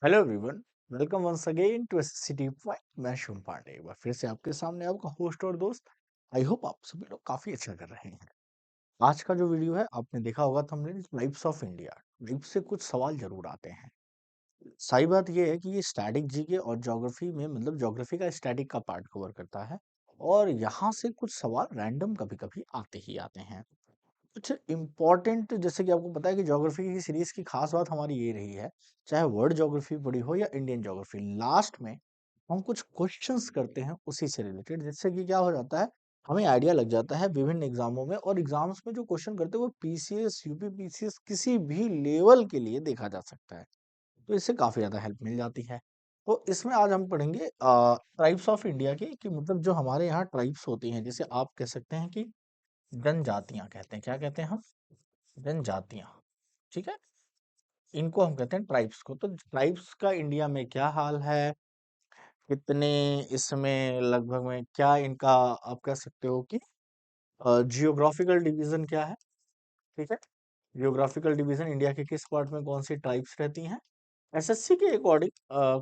Hello everyone. Welcome once again to City Point. मैं शुभ पांडे एक बार फिर से आपके सामने आपका होस्ट और दोस्त। आई होप आप सभी लोग काफी अच्छा कर रहे हैं। आज का जो वीडियो है आपने देखा होगा thumbnail, tribes of India. Tribes से कुछ सवाल जरूर आते हैं। सही बात ये है कि ये स्टैटिक जीके और ज्योग्राफी में मतलब ज्योग्राफी का स्टैटिक का पार्ट कवर करता है। और यहाँ से कुछ सवाल रैंडम कभी कभी आते ही आते हैं। कुछ इम्पोर्टेंट, जैसे कि आपको पता है कि ज्योग्राफी की सीरीज की खास बात हमारी ये रही है, चाहे वर्ल्ड ज्योग्राफी पढ़ी हो या इंडियन ज्योग्राफी, लास्ट में हम कुछ क्वेश्चंस करते हैं उसी से रिलेटेड, जिससे कि क्या हो जाता है, हमें आइडिया लग जाता है विभिन्न एग्जामों में। और एग्जाम्स में जो क्वेश्चन करते हैं वो पीसीएस, यूपी पीसीएस किसी भी लेवल के लिए देखा जा सकता है। तो इससे काफी ज्यादा हेल्प मिल जाती है। तो इसमें आज हम पढ़ेंगे ट्राइब्स ऑफ इंडिया की, कि मतलब जो हमारे यहाँ ट्राइब्स होती हैं, जिसे आप कह सकते हैं कि जनजातियां कहते हैं। क्या कहते हैं हम? जनजातियां। ठीक है। इनको हम कहते हैं ट्राइब्स को। तो ट्राइब्स का इंडिया में क्या हाल है, कितने इसमें लगभग में क्या इनका, आप कह सकते हो कि जियोग्राफिकल डिवीजन क्या है। ठीक है। जियोग्राफिकल डिवीजन इंडिया के किस पार्ट में कौन सी ट्राइब्स रहती हैं। एसएससी के अकॉर्डिंग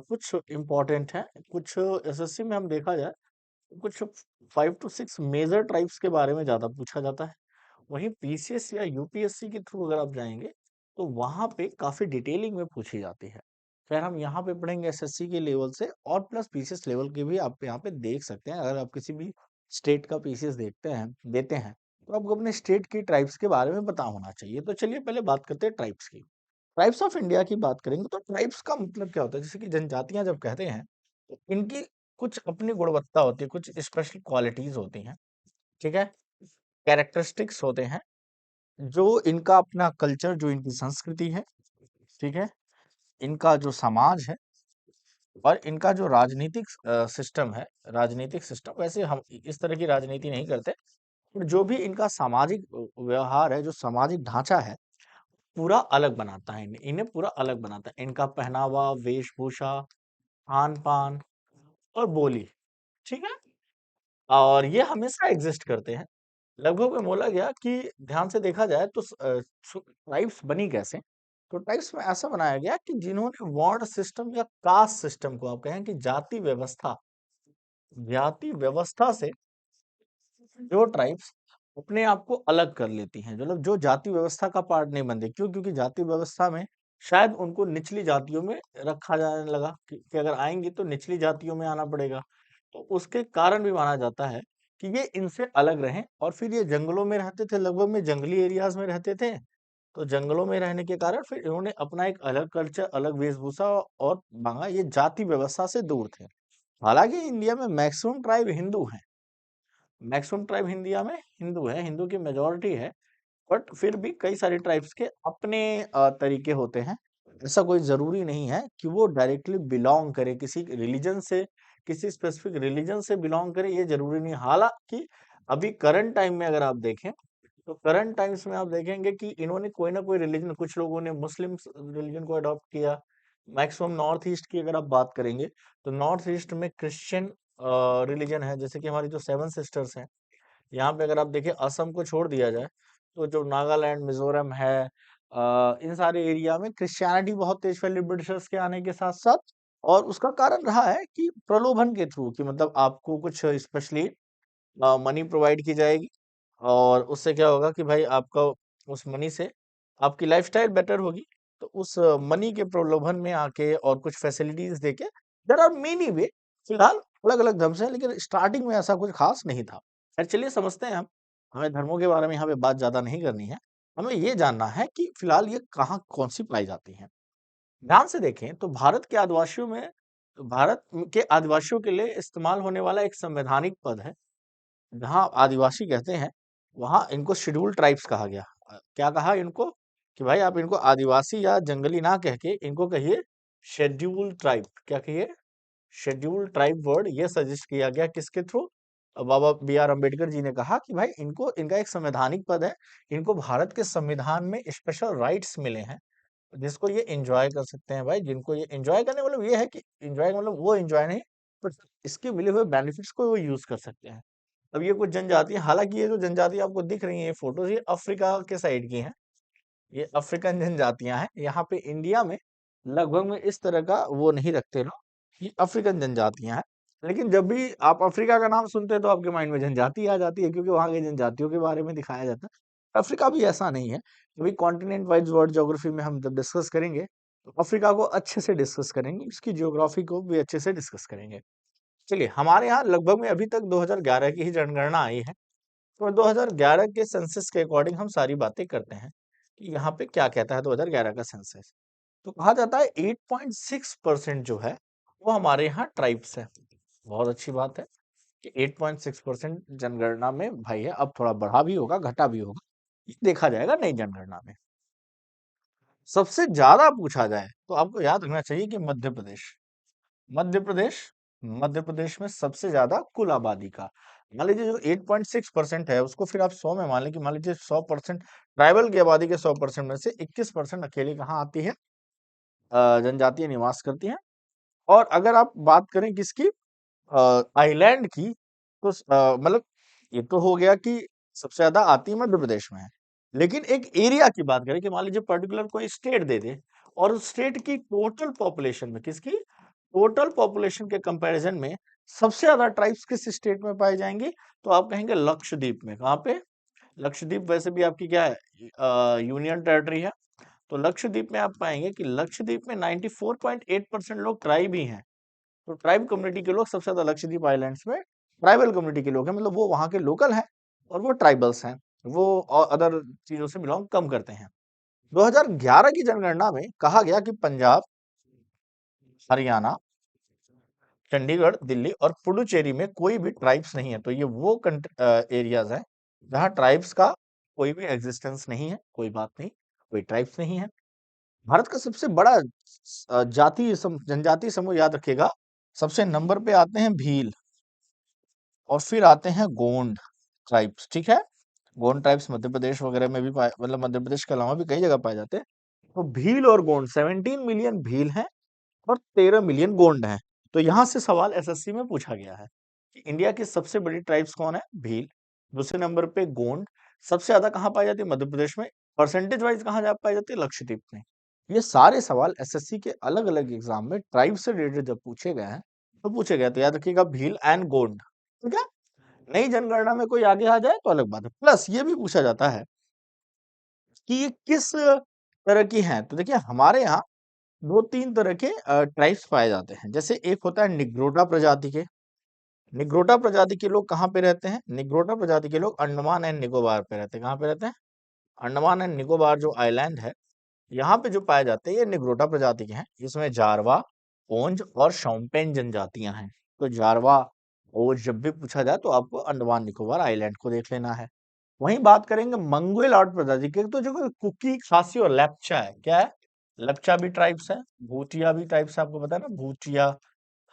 कुछ इम्पोर्टेंट है। कुछ एसएससी में हम देखा जाए तो कुछ 5 to 6 मेजर ट्राइब्स के बारे में ज्यादा पूछा जाता है। वहीं पीसीएस या यूपीएससी के थ्रू अगर आप जाएंगे तो वहां पे काफी डिटेलिंग में पूछी जाती है। खैर हम यहाँ पे पढ़ेंगे एसएससी के लेवल से, और प्लस पीसीएस लेवल के भी आप यहाँ पे देख सकते हैं। अगर आप किसी भी स्टेट का पीसीएस देखते हैं, देते हैं, तो आपको अपने स्टेट की ट्राइब्स के बारे में पता होना चाहिए। तो चलिए पहले बात करते हैं ट्राइब्स की। ट्राइब्स ऑफ इंडिया की बात करेंगे तो ट्राइब्स का मतलब क्या होता है, जैसे कि जनजातियां जब कहते हैं तो इनकी कुछ अपनी गुणवत्ता होती है, कुछ स्पेशल क्वालिटीज होती हैं। ठीक है। कैरेक्टरिस्टिक्स होते हैं, जो इनका अपना कल्चर, जो इनकी संस्कृति है। ठीक है। इनका जो समाज है और इनका जो राजनीतिक सिस्टम है। राजनीतिक सिस्टम, वैसे हम इस तरह की राजनीति नहीं करते, पर जो भी इनका सामाजिक व्यवहार है, जो सामाजिक ढांचा है, पूरा अलग बनाता है। इन्हें इन्हें पूरा अलग बनाता है इनका पहनावा, वेशभूषा, खान पान और बोली। ठीक है। और ये हमेशा एग्जिस्ट करते हैं। लगभग में बोला गया कि ध्यान से देखा जाए तो ट्राइब्स बनी कैसे। तो ट्राइब्स में ऐसा बनाया गया कि जिन्होंने वर्ण सिस्टम या कास्ट सिस्टम को, आप कहें कि जाति व्यवस्था से जो ट्राइब्स अपने आप को अलग कर लेती हैं, मतलब जो जाति व्यवस्था का पार्ट नहीं बनते। क्यों? क्योंकि जाति व्यवस्था में शायद उनको निचली जातियों में रखा जाने लगा कि अगर आएंगे तो निचली जातियों में आना पड़ेगा। तो उसके कारण भी माना जाता है कि ये इनसे अलग रहें। और फिर ये जंगलों में रहते थे, लगभग में जंगली एरियाज में रहते थे। तो जंगलों में रहने के कारण फिर इन्होंने अपना एक अलग कल्चर, अलग वेशभूषा और मांगा। ये जाति व्यवस्था से दूर थे। हालांकि इंडिया में मैक्सिमम ट्राइब हिंदू हैं। मैक्सिमम ट्राइब इंडिया में हिंदू है, हिंदू की मेजोरिटी है। बट फिर भी कई सारे ट्राइब्स के अपने तरीके होते हैं। ऐसा कोई जरूरी नहीं है कि वो डायरेक्टली बिलोंग करे किसी रिलीजन से, किसी स्पेसिफिक रिलीजन से बिलोंग करे, ये जरूरी नहीं। हालांकि अभी करंट टाइम में अगर आप देखें तो करंट टाइम्स में आप देखेंगे कि इन्होंने कोई ना कोई रिलीजन, कुछ लोगों ने मुस्लिम रिलीजन को अडॉप्ट किया। मैक्सिमम नॉर्थ ईस्ट की अगर आप बात करेंगे तो नॉर्थ ईस्ट में क्रिश्चियन रिलीजन है, जैसे कि हमारी जो सेवन सिस्टर्स हैं। यहाँ पे अगर आप देखिए, असम को छोड़ दिया जाए तो जो नागालैंड, मिजोरम है, इन सारे एरिया में क्रिश्चियनिटी बहुत तेज फैली ब्रिटिशर्स के आने के साथ साथ। और उसका कारण रहा है कि प्रलोभन के थ्रू, कि मतलब आपको कुछ स्पेशली मनी प्रोवाइड की जाएगी, और उससे क्या होगा कि भाई आपका उस मनी से आपकी लाइफस्टाइल बेटर होगी। तो उस मनी के प्रलोभन में आके और कुछ फैसिलिटीज देके, देयर आर मेनी वे। फिलहाल अलग अलग धर्म से हैं, लेकिन स्टार्टिंग में ऐसा कुछ खास नहीं था। खैर चलिए समझते हैं हम। हमें धर्मों के बारे में यहाँ पे बात ज्यादा नहीं करनी है। हमें ये जानना है कि फिलहाल ये कहाँ कौन सी पाई जाती है। ध्यान से देखें तो भारत के आदिवासियों के लिए इस्तेमाल होने वाला एक संवैधानिक पद है। जहाँ आदिवासी कहते हैं वहां इनको शेड्यूल ट्राइब्स कहा गया। क्या कहा इनको? कि भाई आप इनको आदिवासी या जंगली ना कह के इनको कहिए शेड्यूल ट्राइब। क्या कहिए? शेड्यूल ट्राइब वर्ड ये सजेस्ट किया गया किसके थ्रू? बाबा बी आर अम्बेडकर जी ने कहा कि भाई इनको, इनका एक संवैधानिक पद है। इनको भारत के संविधान में स्पेशल राइट्स मिले हैं, जिसको ये एंजॉय कर सकते हैं। भाई जिनको ये एंजॉय करने मतलब ये है कि एंजॉय मतलब वो एंजॉय नहीं, बट इसके मिले हुए बेनिफिट्स को वो यूज कर सकते हैं। अब ये कुछ जनजाति, हालांकि ये जो जनजाति आपको दिख रही है, ये फोटोज, ये अफ्रीका के साइड की हैं। ये अफ्रीकन जनजातियां हैं। यहाँ पे इंडिया में लगभग में इस तरह का वो नहीं रखते लोग कि अफ्रीकन जनजातियां हैं। लेकिन जब भी आप अफ्रीका का नाम सुनते हैं तो आपके माइंड में जनजाति आ जाती है, क्योंकि वहां के जनजातियों के बारे में दिखाया जाता है। अफ्रीका भी ऐसा नहीं है। अभी कॉन्टिनेंट वाइज वर्ल्ड ज्योग्राफी में हम जब डिस्कस करेंगे तो अफ्रीका को अच्छे से डिस्कस करेंगे, उसकी ज्योग्राफी को भी अच्छे से डिस्कस करेंगे। चलिए, हमारे यहाँ लगभग में अभी तक 2011 की ही जनगणना आई है। तो 2011 के सेंसस के अकॉर्डिंग हम सारी बातें करते हैं कि यहाँ पे क्या कहता है 2011 का सेंसस। तो कहा जाता है 8.6% जो है वो हमारे यहाँ ट्राइब्स है। बहुत अच्छी बात है कि 8.6% जनगणना में भाई है। अब थोड़ा बढ़ा भी होगा, घटा भी होगा, ये देखा जाएगा नई जनगणना में। सबसे ज्यादा पूछा जाए तो आपको याद रखना चाहिए कि मध्य प्रदेश, मध्य प्रदेश मध्य प्रदेश में सबसे ज्यादा कुल आबादी का। मान लीजिए जो 8.6% है उसको फिर आप 100 में मान लें कि मान लीजिए 100% ट्राइबल की आबादी के 100% में से 21% अकेले कहाँ आती है, जनजातियां निवास करती हैं। और अगर आप बात करें किसकी, आइलैंड की, तो मतलब ये तो हो गया कि सबसे ज्यादा आती मध्य प्रदेश में है। लेकिन एक एरिया की बात करें कि मान लीजिए पर्टिकुलर कोई स्टेट दे दे और उस स्टेट की टोटल पॉपुलेशन में, किसकी टोटल पॉपुलेशन के कंपैरिजन में सबसे ज्यादा ट्राइब्स किस स्टेट में पाए जाएंगे, तो आप कहेंगे लक्षद्वीप में। कहाँ पे? लक्षद्वीप वैसे भी आपकी क्या है, यूनियन टेरिटरी है। तो लक्षद्वीप में आप पाएंगे कि लक्षद्वीप में 94.8% लोग ट्राइब ही हैं। तो ट्राइब कम्युनिटी के लोग सबसे ज्यादा लक्षद्वीप आइलैंड्स में ट्राइबल कम्युनिटी के लोग हैं, मतलब वो वहां के लोकल हैं और वो ट्राइबल्स हैं। वो और अदर चीजों से बिलोंग कम करते हैं। 2011 की जनगणना में कहा गया कि पंजाब, हरियाणा, चंडीगढ़, दिल्ली और पुडुचेरी में कोई भी ट्राइब्स नहीं है। तो ये वो एरियाज हैं जहाँ ट्राइब्स का कोई भी एग्जिस्टेंस नहीं है। कोई बात नहीं, कोई ट्राइब्स नहीं है। भारत का सबसे बड़ा जनजातीय समूह याद रखिएगा, सबसे नंबर पे आते हैं भील और फिर आते हैं गोंड ट्राइब्स। ठीक है, गोंड ट्राइब्स मध्य प्रदेश वगैरह में भी पाए, मतलब मध्य प्रदेश के अलावा भी कई जगह पाए जाते हैं। तो भील और गोंड, 17 मिलियन भील हैं और 13 मिलियन गोंड हैं। तो यहां से सवाल एसएससी में पूछा गया है कि इंडिया की सबसे बड़ी ट्राइब्स कौन है? भील। दूसरे नंबर पे गोंड। सबसे ज्यादा कहाँ पाई जाती है? मध्य प्रदेश में। परसेंटेज वाइज कहाँ जा पाई जाती है? लक्षद्वीप में। ये सारे सवाल एसएससी के अलग अलग एग्जाम में ट्राइब से रिलेटेड जब पूछे गए हैं तो पूछे गए, तो याद रखिएगा भील एंड गोंड। ठीक है, नई जनगणना में कोई आगे आ जाए तो अलग बात है। प्लस ये भी पूछा जाता है कि ये किस तरह की हैं। तो देखिए, हमारे यहाँ दो तीन तरह के ट्राइब्स पाए जाते हैं। जैसे एक होता है निग्रोटा प्रजाति के। निग्रोटा प्रजाति के लोग कहाँ पे रहते हैं? निग्रोटा प्रजाति के लोग अंडमान एंड निकोबार पे रहते हैं। कहाँ पे रहते हैं? अंडमान एंड निकोबार जो आइलैंड है, यहाँ पे जो पाए जाते हैं ये निग्रोटा प्रजाति के हैं। इसमें जारवा, ओंज और शोम्पेन जनजातियां हैं। तो जारवा, ओंज जब भी पूछा जाए तो आपको अंडमान निकोबार आइलैंड को देख लेना है। वहीं बात करेंगे मंगोल आर्ट प्रजाति की, तो जो कुकी, खासी और लेप्चा है। क्या है? लेप्चा भी ट्राइब्स है, भूटिया भी ट्राइब्स है। आपको पता है ना भूटिया।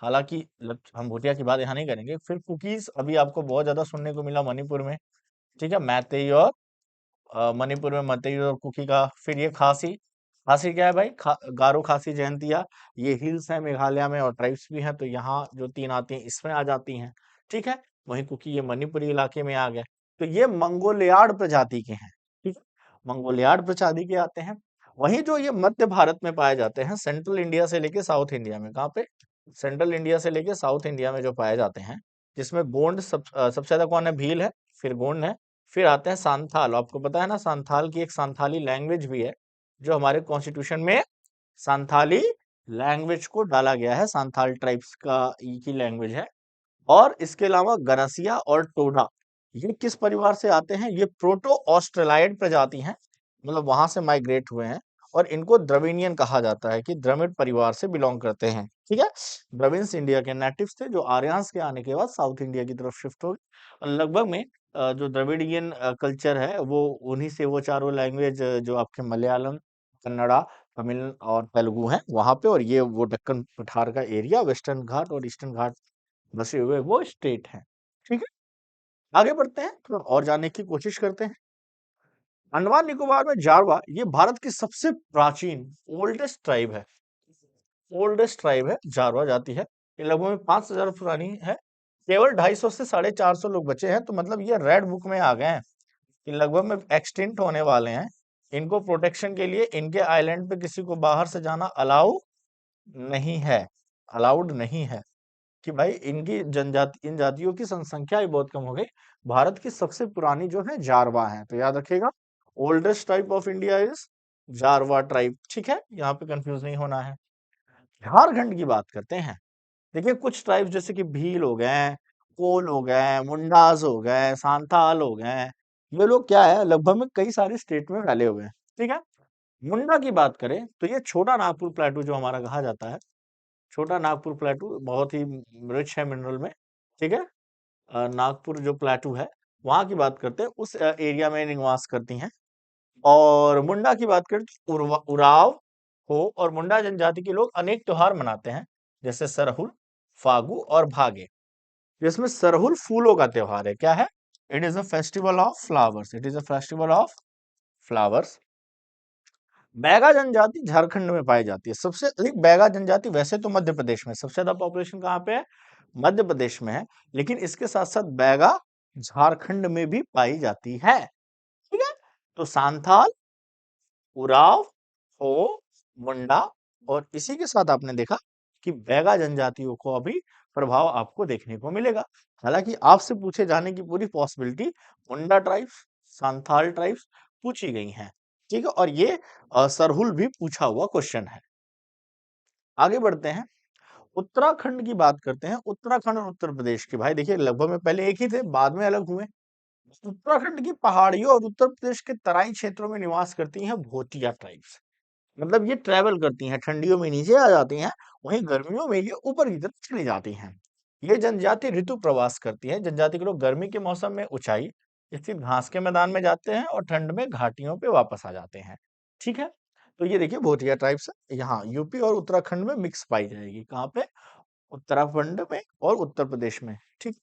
हालांकि हम भूटिया की बात यहाँ नहीं करेंगे। फिर कुकीज अभी आपको बहुत ज्यादा सुनने को मिला मणिपुर में। ठीक है, मैतेई और मणिपुर में मैतेई और कुकी का। फिर ये खासी, खासी क्या है भाई? गारो खासी जयंतिया। ये हिल्स है मेघालय में और ट्राइब्स भी हैं, तो यहाँ जो तीन आती हैं इसमें आ जाती हैं। ठीक है, वहीं कुकी ये मणिपुरी इलाके में आ गए। तो ये मंगोलियाड प्रजाति के हैं। ठीक है, मंगोलियाड प्रजाति के आते हैं। वहीं जो ये मध्य भारत में पाए जाते हैं, सेंट्रल इंडिया से लेके साउथ इंडिया में। कहाँ पे? सेंट्रल इंडिया से लेके साउथ इंडिया में जो पाए जाते हैं, जिसमें गोंड सबसे ज्यादा कौन है? भील है, फिर गोंड है, फिर आते हैं सांथाल। आपको पता है ना सांथाल की एक सांथाली लैंग्वेज भी है, जो हमारे कॉन्स्टिट्यूशन में सांथाली लैंग्वेज को डाला गया है। सांथाल ट्राइब्स का एक ही लैंग्वेज है। और इसके अलावा गरासिया और टोडा, ये किस परिवार से आते हैं? ये प्रोटो ऑस्ट्रेलाइड प्रजाति हैं, मतलब वहां से माइग्रेट हुए हैं। और इनको द्रविडियन कहा जाता है कि द्रविड़ परिवार से बिलोंग करते हैं। ठीक है, द्रविड्स इंडिया के नेटिव्स थे, जो आर्यंस के आने के बाद साउथ इंडिया की तरफ शिफ्ट हो गए। और लगभग में जो द्रविडियन कल्चर है वो उन्हीं से, वो चारों लैंग्वेज जो आपके मलयालम, कन्नड़ा, तमिल और तेलुगु हैं वहां पे। और ये वो दक्कन पठार का एरिया, वेस्टर्न घाट और ईस्टर्न घाट बसे हुए वो स्टेट हैं। ठीक है, आगे बढ़ते हैं, थोड़ा और जानने की कोशिश करते हैं। अंडमान निकोबार में जारवा, ये भारत की सबसे प्राचीन ओल्डेस्ट ट्राइब है। ओल्डेस्ट ट्राइब है, जारवा जाति है। ये लगभग 5,000 पुरानी है। केवल 250 से 450 लोग बचे हैं। तो मतलब ये रेड बुक में आ गए हैं कि लगभग में एक्सटिंक्ट होने वाले हैं। इनको प्रोटेक्शन के लिए इनके आइलैंड पे किसी को बाहर से जाना अलाउ नहीं है, अलाउड नहीं है कि भाई इनकी जनजाति इन जातियों की जनसंख्या ही बहुत कम हो गई। भारत की सबसे पुरानी जो है जारवा है, तो याद रखिएगा oldest tribe of India is Jarawa tribe. ठीक है, यहाँ पे कंफ्यूज नहीं होना है। झारखंड की बात करते हैं। देखिए कुछ ट्राइब्स जैसे कि भील हो गए, कोल हो गए, मुंडास हो गए, सांथाल हो गए, ये लोग क्या है लगभग में कई सारे स्टेट में फैले हुए हैं। ठीक है, मुंडा की बात करें तो ये छोटा नागपुर प्लेटू जो हमारा कहा जाता है, छोटा नागपुर प्लेटू बहुत ही रिच है मिनरल में। ठीक है, नागपुर जो प्लेटू है वहां की बात करते हैं, उस एरिया में निवास करती हैं। और मुंडा की बात करें तो उराव हो और मुंडा जनजाति के लोग अनेक त्योहार मनाते हैं, जैसे सरहुल, फागु और भागे। जिसमें सरहुल फूलों का त्योहार है। क्या है? It is a festival of flowers, it is a festival of flowers. Baiga जनजाति झारखंड में पाई जाती है। सबसे अधिक बैगा जनजाति वैसे तो मध्य प्रदेश में, सबसे ज्यादा पॉपुलेशन कहाँ पे है? मध्य प्रदेश में है, लेकिन इसके साथ साथ बैगा झारखंड में भी पाई जाती है। ठीक है, तो सांथाल, उराव, हो, मुंडा और इसी के साथ आपने देखा कि बैगा जनजातियों को अभी प्रभाव आपको देखने को मिलेगा। हालांकि आपसे पूछे जाने की पूरी पॉसिबिलिटी मुंडा ट्राइब्स, सांथाल ट्राइब्स पूछी गई हैं। ठीक है, और ये सरहुल भी पूछा हुआ क्वेश्चन है। आगे बढ़ते हैं, उत्तराखंड की बात करते हैं। उत्तराखंड और उत्तर प्रदेश के भाई देखिए लगभग में पहले एक ही थे, बाद में अलग हुए। उत्तराखंड की पहाड़ियों और उत्तर प्रदेश के तराई क्षेत्रों में निवास करती हैं भोटिया ट्राइब्स। मतलब ये ट्रैवल करती हैं, ठंडियों में नीचे आ जाती हैं, वहीं गर्मियों में ये ऊपर की तरफ चली जाती हैं। ये जनजाति ऋतु प्रवास करती है। जनजाति के लोग गर्मी के मौसम में ऊंचाई स्थित घास के मैदान में जाते हैं और ठंड में घाटियों पे वापस आ जाते हैं। ठीक है, तो ये देखिए भोटिया ट्राइब्स यहाँ यूपी और उत्तराखंड में मिक्स पाई जाएगी। कहाँ पे? उत्तराखंड में और उत्तर प्रदेश में। ठीक,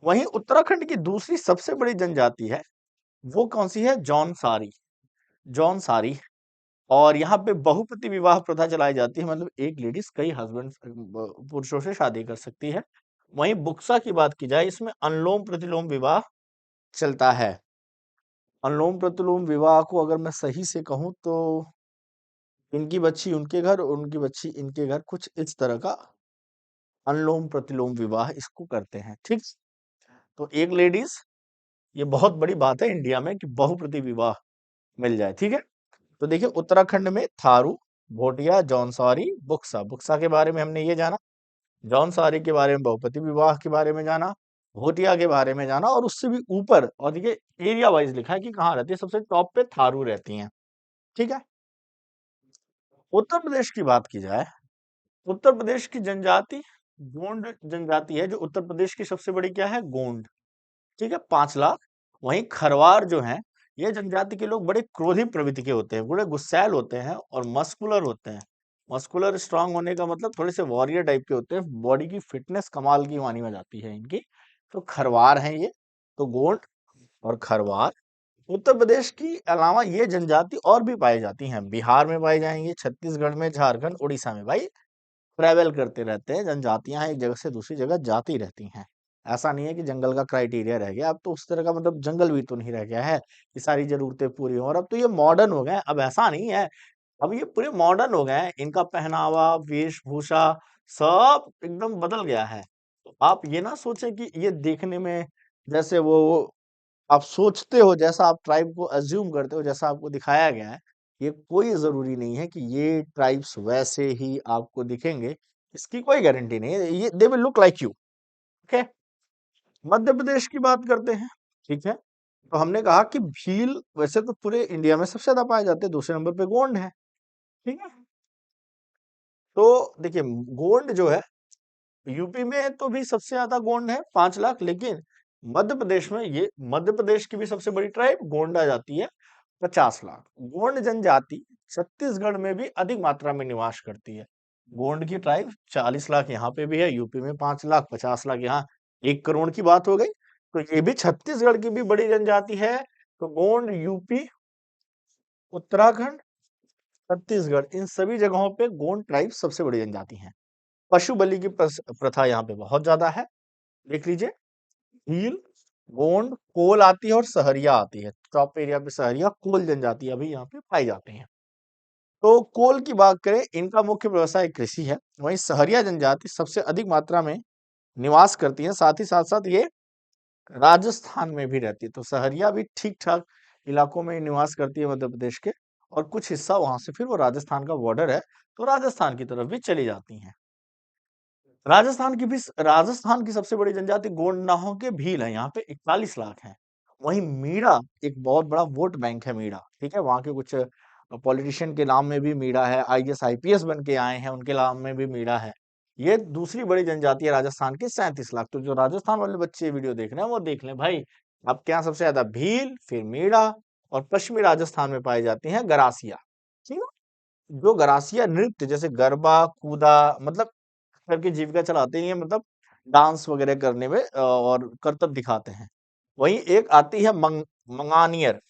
वहीं उत्तराखंड की दूसरी सबसे बड़ी जनजाति है, वो कौन सी है? जौनसारी, जौनसारी। और यहाँ पे बहुपति विवाह प्रथा चलाई जाती है, मतलब एक लेडीज कई हस्बैंड पुरुषों से शादी कर सकती है। वहीं बुक्सा की बात की जाए, इसमें अनुलोम प्रतिलोम विवाह चलता है। अनुलोम प्रतिलोम विवाह को अगर मैं सही से कहूँ तो इनकी बच्ची उनके घर, उनकी बच्ची इनके घर, कुछ इस तरह का अनुलोम प्रतिलोम विवाह इसको करते हैं। ठीक, तो एक लेडीज, ये बहुत बड़ी बात है इंडिया में कि बहुप्रति विवाह मिल जाए। ठीक है, तो देखिए उत्तराखंड में थारू, भोटिया, जौनसारी, बुक्सा। बुक्सा के बारे में हमने ये जाना, जौनसारी के बारे में बहुपति विवाह के बारे में जाना, भोटिया के बारे में जाना, और उससे भी ऊपर और देखिए एरिया वाइज लिखा है कि कहाँ रहती है। सबसे टॉप पे थारू रहती हैं। ठीक है, उत्तर प्रदेश की बात की जाए, उत्तर प्रदेश की जनजाति गोंड जनजाति है, जो उत्तर प्रदेश की सबसे बड़ी क्या है? गोंड। ठीक है, 5 लाख। वहीं खरवार जो है, ये जनजाति के लोग बड़े क्रोधी प्रवृत्ति के होते हैं, बड़े गुस्सैल होते हैं और मस्कुलर होते हैं। मस्कुलर स्ट्रांग होने का मतलब थोड़े से वॉरियर टाइप के होते हैं, बॉडी की फिटनेस कमाल की मानी में जाती है इनकी। तो खरवार हैं ये, तो गोंड और खरवार। उत्तर प्रदेश की अलावा ये जनजाति और भी पाई जाती हैं, बिहार में पाई जाएंगी, छत्तीसगढ़ में, झारखंड, उड़ीसा में। भाई ट्रैवल करते रहते हैं, जनजातियां एक जगह से दूसरी जगह जाती रहती हैं। ऐसा नहीं है कि जंगल का क्राइटेरिया रह गया, अब तो उस तरह का मतलब जंगल भी तो नहीं रह गया है कि सारी जरूरतें पूरी हो। और अब तो ये मॉडर्न हो गए हैं, अब ऐसा नहीं है, अब ये पूरे मॉडर्न हो गए हैं। इनका पहनावा, वेशभूषा सब एकदम बदल गया है। तो आप ये ना सोचें कि ये देखने में जैसे वो आप सोचते हो, जैसा आप ट्राइब को अज्यूम करते हो, जैसा आपको दिखाया गया है, ये कोई जरूरी नहीं है कि ये ट्राइब्स वैसे ही आपको दिखेंगे। इसकी कोई गारंटी नहीं है, ये they will look like you. Okay, Madhya Pradesh की बात करते हैं। ठीक है, तो हमने कहा कि भील वैसे तो पूरे इंडिया में सबसे ज्यादा पाए जाते हैं, दूसरे नंबर पे गोंड है। ठीक है, तो देखिए गोंड जो है यूपी में तो भी सबसे ज्यादा गोंड है, 5 लाख। लेकिन मध्य प्रदेश में, ये मध्य प्रदेश की भी सबसे बड़ी ट्राइब गोंड आ जाती है, 50 लाख। गोंड जनजाति छत्तीसगढ़ में भी अधिक मात्रा में निवास करती है। गोंड की ट्राइब 40 लाख यहाँ पे भी है, यूपी में 5 लाख, 50 लाख यहाँ, 1 करोड़ की बात हो गई। तो ये भी छत्तीसगढ़ की भी बड़ी जनजाति है। तो गोंड यूपी, उत्तराखंड, छत्तीसगढ़, इन सभी जगहों पे गोंड ट्राइब सबसे बड़ी जनजाति है। पशु बलि की प्रथा यहाँ पे बहुत ज्यादा है। देख लीजिए, भील, गोंड, कोल आती है और सहरिया आती है। टॉप एरिया पे सहरिया, कोल जनजाति अभी यहाँ पे पाई जाती हैं। तो कोल की बात करें, इनका मुख्य व्यवसाय कृषि है। वहीं सहरिया जनजाति सबसे अधिक मात्रा में निवास करती है, साथ ही साथ ये राजस्थान में भी रहती है। तो सहरिया भी ठीक ठाक इलाकों में निवास करती है मध्य प्रदेश के, और कुछ हिस्सा वहां से फिर वो राजस्थान का बॉर्डर है, तो राजस्थान की तरफ भी चली जाती हैं। राजस्थान की सबसे बड़ी जनजाति गोंड नाहो के भील है, यहाँ पे 41 लाख हैं। वहीं मीणा एक बहुत बड़ा वोट बैंक है मीणा, ठीक है, वहां के कुछ पॉलिटिशियन के नाम में भी मीणा है, आईएएस आईपीएस बन के आए हैं, उनके नाम में भी मीणा है। ये दूसरी बड़ी जनजाति है राजस्थान की, 37 लाख। तो जो राजस्थान वाले बच्चे ये वीडियो देख रहे हैं वो देख लें भाई, आपके यहाँ सबसे ज्यादा भील, फिर मीणा, और पश्चिमी राजस्थान में पाई जाती है गरासिया। ठीक है, जो गरासिया नृत्य जैसे गरबा कूदा मतलब करके जीविका चलाते हैं, मतलब डांस वगैरह करने में और करतब दिखाते हैं। वहीं एक आती है मंगानियर,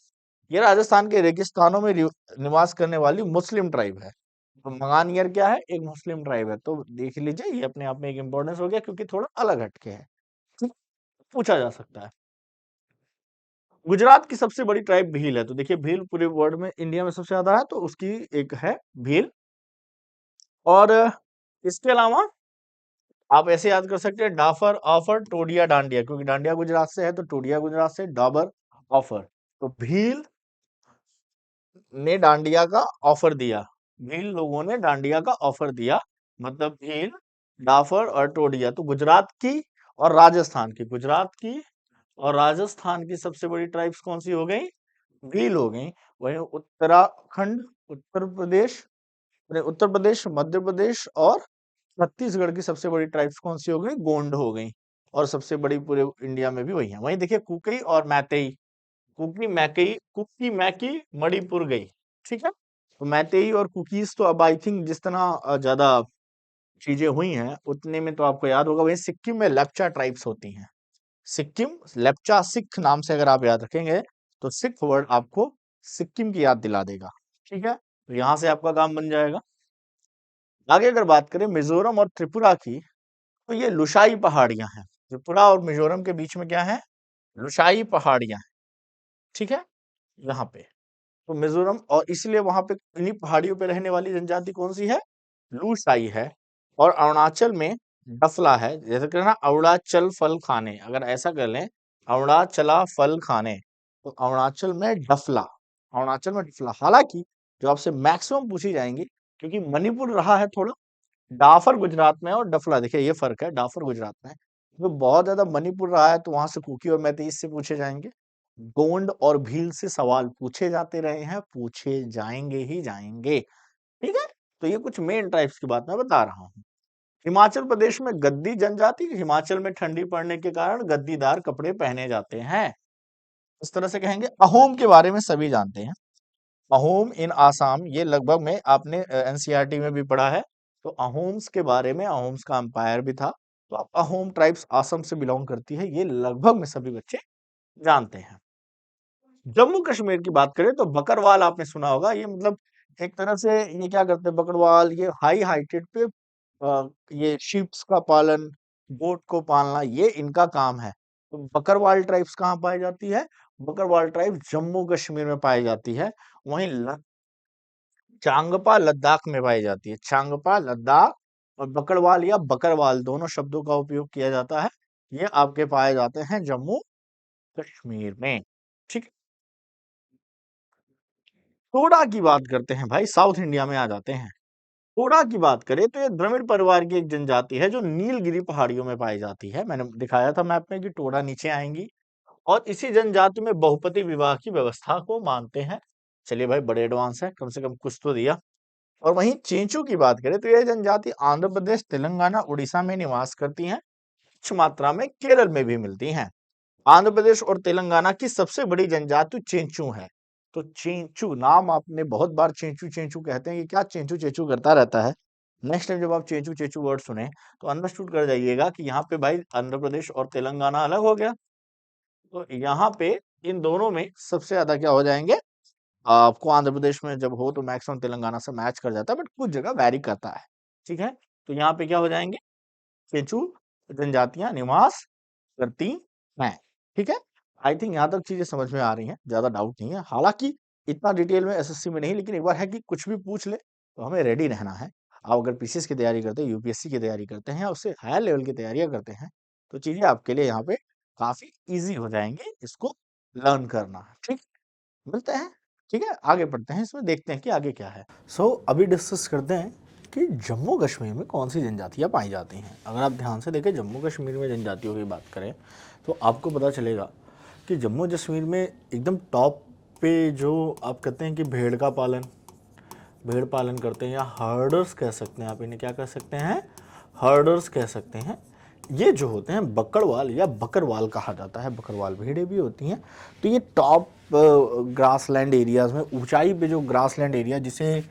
ये राजस्थान के रेगिस्तानों में निवास करने वाली मुस्लिम ट्राइब है। तो मंगानियर क्या है? एक मुस्लिम ट्राइब है। तो देख लीजिए, ये अपने आप में एक इम्पोर्टेंस हो गया, क्योंकि थोड़ा अलग हटके है। ठीक, पूछा जा सकता है। गुजरात की सबसे बड़ी ट्राइब भील है। तो देखिए, भील पूरे वर्ल्ड में, इंडिया में सबसे ज्यादा है, तो उसकी एक है भील। और इसके अलावा आप ऐसे याद कर सकते हैं, डाफर, ऑफर, टोडिया, डांडिया, क्योंकि डांडिया गुजरात से है, तो टोडिया गुजरात से, डाबर, ऑफर। तो भील ने डांडिया का ऑफर दिया, भील लोगों ने डांडिया का ऑफर दिया, मतलब भील, डाफर और टोडिया। तो गुजरात की और राजस्थान की, गुजरात की और राजस्थान की सबसे बड़ी ट्राइब्स कौन सी हो गई? भील हो गई। वहीं उत्तराखंड, उत्तर प्रदेश, उत्तर प्रदेश, मध्य प्रदेश और छत्तीसगढ़ की सबसे बड़ी ट्राइब्स कौन सी हो गई? गोंड हो गई। और सबसे बड़ी पूरे इंडिया में भी वही है। वहीं देखिए, कुकी और मैतेई, कुकी मैकी मणिपुर गई। ठीक है, तो मैतेई और कुकीज तो अब आई थिंक जिस तरह ज्यादा चीजें हुई हैं उतने में तो आपको याद होगा। वहीं सिक्किम में लेप्चा ट्राइब्स होती हैं। सिक्किम, लेप्चा सिख नाम से अगर आप याद रखेंगे तो सिख वर्ड आपको सिक्किम की याद दिला देगा। ठीक है, तो यहाँ से आपका काम बन जाएगा। आगे अगर बात करें मिजोरम और त्रिपुरा की, तो ये लुशाई पहाड़ियां हैं। त्रिपुरा और मिजोरम के बीच में क्या है? लुशाई पहाड़ियां हैं। ठीक है, यहाँ पे तो मिजोरम, और इसलिए वहां पे इन्हीं पहाड़ियों पे रहने वाली जनजाति कौन सी है? लूशाई है। और अरुणाचल में डफला है। जैसे कि ना, अरुणाचल फल खाने, अगर ऐसा कर लें, अरुणाचला फल खाने, तो अरुणाचल में डफला, अरुणाचल में डफला। हालांकि जो आपसे मैक्सिमम पूछी जाएंगी, क्योंकि मणिपुर रहा है थोड़ा, डाफर गुजरात में है और डफला, देखिए ये फर्क है, डाफर गुजरात में है। तो बहुत ज्यादा मणिपुर रहा है, तो वहां से कुकी और मैतेई से पूछे जाएंगे। गोंड और भील से सवाल पूछे जाते रहे हैं, पूछे जाएंगे ही जाएंगे। ठीक है, तो ये कुछ मेन ट्राइब्स की बात मैं बता रहा हूँ। हिमाचल प्रदेश में गद्दी जनजाति, हिमाचल में ठंडी पड़ने के कारण गद्दीदार कपड़े पहने जाते हैं, इस तरह से कहेंगे। अहोम के बारे में सभी जानते हैं। अहोम इन आसाम, ये लगभग में आपने एनसीईआरटी में भी पढ़ा है। तो अहोम्स के बारे में, अहोम्स का अंपायर भी था। तो आप अहोम ट्राइब्स असम से बिलोंग करती है, ये लगभग में सभी बच्चे जानते हैं। जम्मू कश्मीर की बात करें तो बकरवाल आपने सुना होगा। ये मतलब एक तरह से ये क्या करते हैं बकरवाल, ये हाई हाइटेड पे ये शीप्स का पालन, गोट को पालना, ये इनका काम है। तो बकरवाल ट्राइब्स कहाँ पाई जाती है? बकरवाल ट्राइब जम्मू कश्मीर में पाई जाती है। वहीं चांगपा लद्दाख में पाई जाती है। चांगपा लद्दाख, और बकरवाल या बकरवाल दोनों शब्दों का उपयोग किया जाता है। ये आपके पाए जाते हैं जम्मू कश्मीर में। ठीक, टोडा की बात करते हैं भाई, साउथ इंडिया में आ जाते हैं। टोडा की बात करें तो ये द्रविड़ परिवार की एक जनजाति है, जो नीलगिरी पहाड़ियों में पाई जाती है। मैंने दिखाया था मैप में कि टोडा नीचे आएंगी। और इसी जनजाति में बहुपति विवाह की व्यवस्था को मानते हैं। चलिए भाई, बड़े एडवांस है, कम से कम कुछ तो दिया। और वहीं चेंचू की बात करें तो यह जनजाति आंध्र प्रदेश, तेलंगाना, उड़ीसा में निवास करती हैं। कुछ मात्रा में केरल में भी मिलती हैं। आंध्र प्रदेश और तेलंगाना की सबसे बड़ी जनजाति चेंचू है। तो चेंचू नाम आपने बहुत बार चेंचू चेंचू कहते हैं, ये क्या चेंचू चेंचू करता रहता है? नेक्स्ट टाइम जब आप चेंचू चेंचू वर्ड सुने तो अंडरस्टूड कर जाइएगा कि यहाँ पे भाई आंध्र प्रदेश और तेलंगाना अलग हो गया। तो यहाँ पे इन दोनों में सबसे ज्यादा क्या हो जाएंगे? आपको आंध्र प्रदेश में जब हो तो मैक्सिमम तेलंगाना से मैच कर जाता है, बट कुछ जगह वैरी करता है। ठीक है, तो यहाँ पे क्या हो जाएंगे? चेंचू जनजातियां निवास करती हैं। ठीक है, आई थिंक यहाँ तक चीज़ें समझ में आ रही हैं, ज़्यादा डाउट नहीं है। हालाँकि इतना डिटेल में एसएससी में नहीं, लेकिन एक बार है कि कुछ भी पूछ ले तो हमें रेडी रहना है। आप अगर पीसीएस की तैयारी करते हैं, यूपीएससी की तैयारी करते हैं या उससे हायर लेवल की तैयारियाँ करते हैं, तो चीज़ें आपके लिए यहाँ पे काफ़ी ईज़ी हो जाएँगी इसको लर्न करना, ठीक? मिलते हैं, ठीक है? आगे बढ़ते हैं, इसमें देखते हैं कि आगे क्या है। अभी डिस्कस करते हैं कि जम्मू कश्मीर में कौन-सी जनजातियाँ पाई जाती हैं। अगर आप ध्यान से देखें जम्मू कश्मीर में जनजातियों की बात करें, तो आपको पता चलेगा कि जम्मू कश्मीर में एकदम टॉप पे जो आप कहते हैं कि भेड़ पालन करते हैं या हर्डर्स कह सकते हैं, आप इन्हें क्या कह सकते हैं? हर्डर्स कह सकते हैं। ये जो होते हैं बकरवाल या बकरवाल कहा जाता है, बकरवाल भेड़ें भी होती हैं। तो ये टॉप ग्रासलैंड एरियाज़ में, ऊंचाई पे जो ग्रासलैंड एरिया जिसे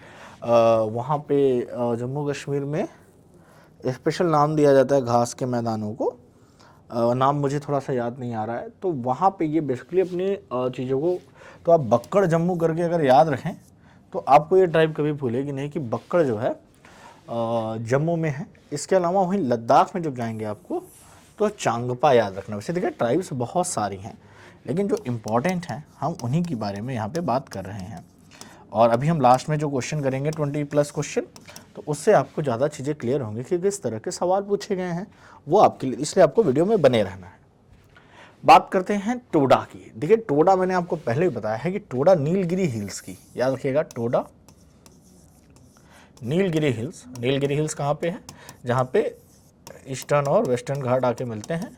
वहाँ पे जम्मू कश्मीर में स्पेशल नाम दिया जाता है घास के मैदानों को, नाम मुझे थोड़ा सा याद नहीं आ रहा है, तो वहाँ पे ये बेसिकली अपने चीज़ों को, तो आप बक्कड़ जम्मू करके अगर याद रखें तो आपको ये ट्राइब कभी भूलेगी नहीं कि बक्कड़ जो है जम्मू में है। इसके अलावा वहीं लद्दाख में जब जाएंगे आपको तो चांगपा याद रखना। वैसे देखिए ट्राइब्स बहुत सारी हैं, लेकिन जो इम्पॉर्टेंट हैं हम उन्हीं के बारे में यहाँ पे बात कर रहे हैं। और अभी हम लास्ट में जो क्वेश्चन करेंगे 20+ क्वेश्चन, तो उससे आपको ज़्यादा चीज़ें क्लियर होंगी कि किस तरह के सवाल पूछे गए हैं, वो आपके लिए, इसलिए आपको वीडियो में बने रहना है। बात करते हैं टोडा की। देखिए टोडा मैंने आपको पहले ही बताया है कि टोडा नीलगिरी हिल्स की, याद रखिएगा टोडा नीलगिरी हिल्स। नीलगिरी हिल्स कहाँ पे है? जहाँ पे ईस्टर्न और वेस्टर्न घाट आके मिलते हैं।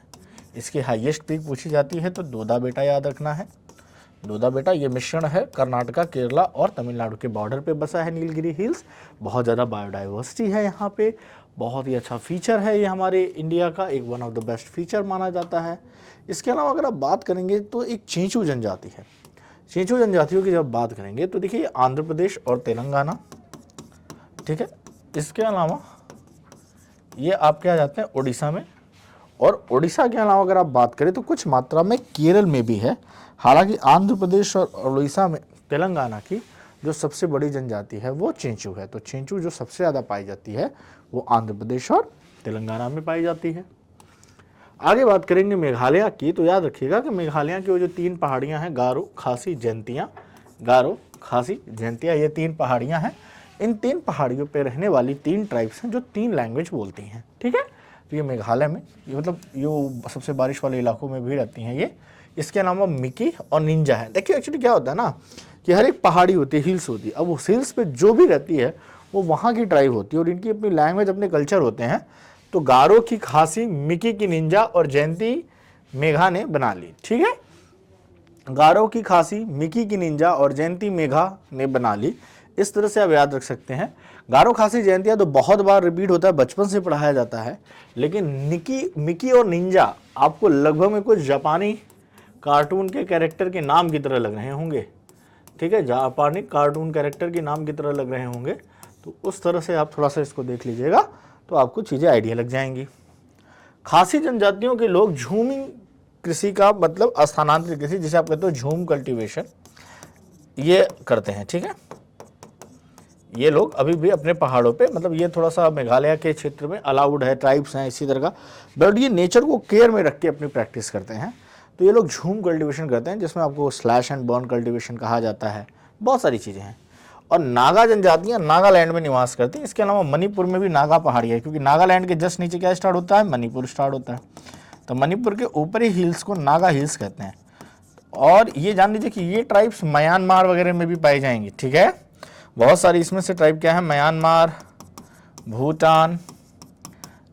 इसकी हाईएस्ट पीक पूछी जाती है तो दोदा बेटा याद रखना है। दोदा बेटा ये मिश्रण है, कर्नाटका, केरला और तमिलनाडु के बॉर्डर पे बसा है नीलगिरी हिल्स। बहुत ज़्यादा बायोडाइवर्सिटी है यहाँ पे, बहुत ही अच्छा फीचर है ये हमारे इंडिया का, एक one of the best feature माना जाता है। इसके अलावा अगर आप बात करेंगे तो एक चींचू जनजाति है। चींचू जनजातियों की जब बात करेंगे तो देखिए आंध्र प्रदेश और तेलंगाना, ठीक है। इसके अलावा ये आपके आ जाते हैं उड़ीसा में, और उड़ीसा के अलावा अगर आप बात करें तो कुछ मात्रा में केरल में भी है। हालांकि आंध्र प्रदेश और उड़ीसा में, तेलंगाना की जो सबसे बड़ी जनजाति है वो चींचू है। तो चींचू जो सबसे ज़्यादा पाई जाती है वो आंध्र प्रदेश और तेलंगाना में पाई जाती है। आगे बात करेंगे मेघालय की, तो याद रखिएगा कि मेघालय की वो जो 3 पहाड़ियाँ हैं, गारो, खासी, जयंतिया, गारो, खासी, जयंतिया, ये 3 पहाड़ियाँ हैं। इन 3 पहाड़ियों पे रहने वाली 3 ट्राइब्स हैं जो 3 लैंग्वेज बोलती हैं, ठीक है। तो ये मेघालय में, ये मतलब ये सबसे बारिश वाले इलाकों में भी रहती हैं ये। इसके अलावा मिकी और निंजा है। देखिए एक्चुअली क्या होता है ना कि हर एक पहाड़ी होती है, हिल्स होती है, अब उस हिल्स पे जो भी रहती है वो वहाँ की ट्राइब होती है और इनकी अपनी लैंग्वेज, अपने कल्चर होते हैं। तो गारो की खासी, मिकी की निंजा और जयंती मेघा ने बना ली, ठीक है। गारो की खासी, मिकी की निंजा और जयंती मेघा ने बना ली। इस तरह से आप याद रख सकते हैं। गारो, खासी, जयंतिया तो बहुत बार रिपीट होता है, बचपन से पढ़ाया जाता है, लेकिन मिकी और निंजा आपको लगभग में कुछ जापानी कार्टून के कैरेक्टर के नाम की तरह लग रहे होंगे, ठीक है, जापानी कार्टून कैरेक्टर के नाम की तरह लग रहे होंगे। तो उस तरह से आप थोड़ा सा इसको देख लीजिएगा तो आपको चीज़ें आइडिया लग जाएंगी। खासी जनजातियों के लोग झूमिंग कृषि का, मतलब स्थानांतरित कृषि, जिसे आप कहते हो झूम कल्टीवेशन, ये करते हैं, ठीक है। ये लोग अभी भी अपने पहाड़ों पे, मतलब ये थोड़ा सा मेघालय के क्षेत्र में अलाउड है, ट्राइब्स हैं इसी तरह का, बट ये नेचर को केयर में रख के अपनी प्रैक्टिस करते हैं। तो ये लोग झूम कल्टीवेशन करते हैं, जिसमें आपको स्लैश एंड बर्न कल्टीवेशन कहा जाता है। बहुत सारी चीज़ें हैं। और नागा जनजातियाँ नागालैंड में निवास करती हैं। इसके अलावा मणिपुर में भी नागा पहाड़ी है, क्योंकि नागालैंड के जस्ट नीचे क्या स्टार्ट होता है? मणिपुर स्टार्ट होता है। तो मणिपुर के ऊपरी हिल्स को नागा हिल्स कहते हैं। और ये जान लीजिए कि ये ट्राइब्स म्यांमार वगैरह में भी पाई जाएंगी, ठीक है। बहुत सारी इसमें से ट्राइब क्या है? म्यांमार, भूटान,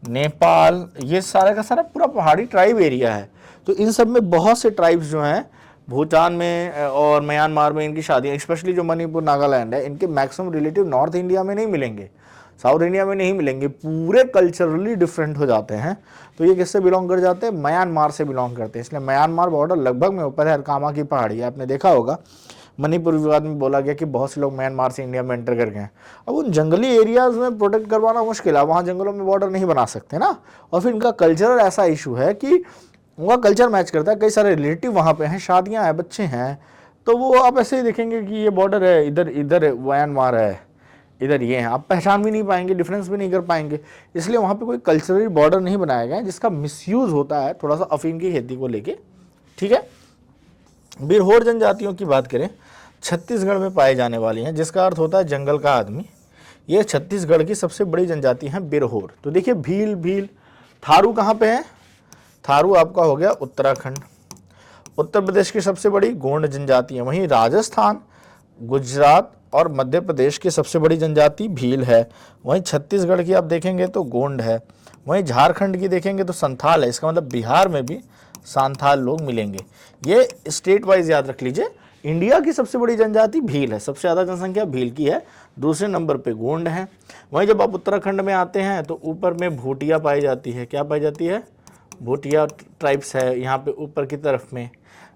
नेपाल, ये सारा का सारा पूरा पहाड़ी ट्राइब एरिया है। तो इन सब में बहुत से ट्राइब्स जो हैं, भूटान में और म्यांमार में इनकी शादियाँ, स्पेशली जो मणिपुर, नागालैंड है, इनके मैक्सिमम रिलेटिव नॉर्थ इंडिया में नहीं मिलेंगे, साउथ इंडिया में नहीं मिलेंगे, पूरे कल्चरली डिफरेंट हो जाते हैं। तो ये किससे बिलोंग कर जाते हैं? म्यांमार से बिलोंग करते हैं। इसलिए म्यांमार बॉर्डर लगभग में ऊपर है, अरकामा की पहाड़ी है, आपने देखा होगा। मणिपुर विवाद में बोला गया कि बहुत से लोग म्यांमार से इंडिया में एंटर कर गए हैं। अब उन जंगली एरियाज में प्रोटेक्ट करवाना मुश्किल है, वहाँ जंगलों में बॉर्डर नहीं बना सकते ना। और फिर इनका कल्चरल ऐसा इशू है कि उनका कल्चर मैच करता है, कई सारे रिलेटिव वहाँ पे हैं, शादियाँ हैं, बच्चे हैं, तो वो आप ऐसे ही देखेंगे कि ये बॉर्डर है, इधर इधर म्यांमार है, इधर ये हैं, आप पहचान भी नहीं पाएंगे, डिफरेंस भी नहीं कर पाएंगे। इसलिए वहाँ पे कोई कल्चरल बॉर्डर नहीं बनाया गया है, जिसका मिसयूज़ होता है थोड़ा सा अफीम की खेती को लेके, ठीक है। बिरहोर जनजातियों की बात करें, छत्तीसगढ़ में पाए जाने वाली हैं, जिसका अर्थ होता है जंगल का आदमी। ये छत्तीसगढ़ की सबसे बड़ी जनजाति है बिरहोर। तो देखिए भील भील, थारू कहाँ पे है? थारू आपका हो गया उत्तराखंड। उत्तर प्रदेश की सबसे बड़ी गोंड जनजाति है। वहीं राजस्थान, गुजरात और मध्य प्रदेश की सबसे बड़ी जनजाति भील है। वहीं छत्तीसगढ़ की आप देखेंगे तो गोंड है। वहीं झारखंड की देखेंगे तो संथाल है। इसका मतलब बिहार में भी संथाल लोग मिलेंगे। ये स्टेट वाइज याद रख लीजिए। इंडिया की सबसे बड़ी जनजाति भील है, सबसे ज़्यादा जनसंख्या भील की है। दूसरे नंबर पे गोंड है। वहीं जब आप उत्तराखंड में आते हैं तो ऊपर में भूटिया पाई जाती है। क्या पाई जाती है? भूटिया ट्राइब्स है यहाँ पे ऊपर की तरफ में,